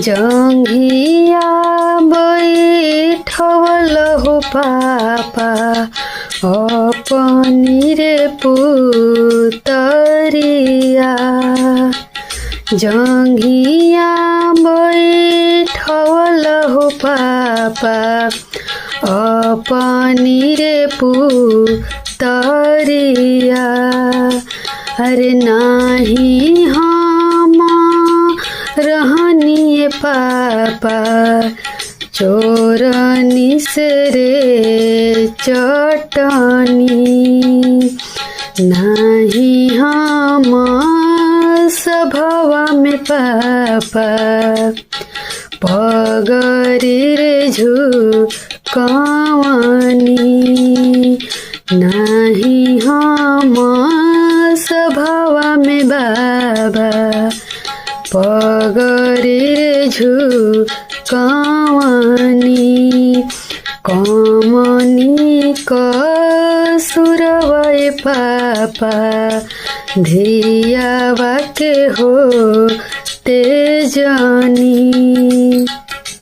जंघिया बैठवलहु पापा अपनी रे पुतरिया। जंघिया बैठवलहु पापा अपनी रे पुतरिया। अरे नाही हम रहनिए पापा चोरनी से रे चटनी। नाही हम सभवा में पापा पगरी रे झुकवनी। नाही हम सभवा में बाबा पगरी रे झुकवनी। कमनी कसुरवै पापा धियावा के हो तेजनी।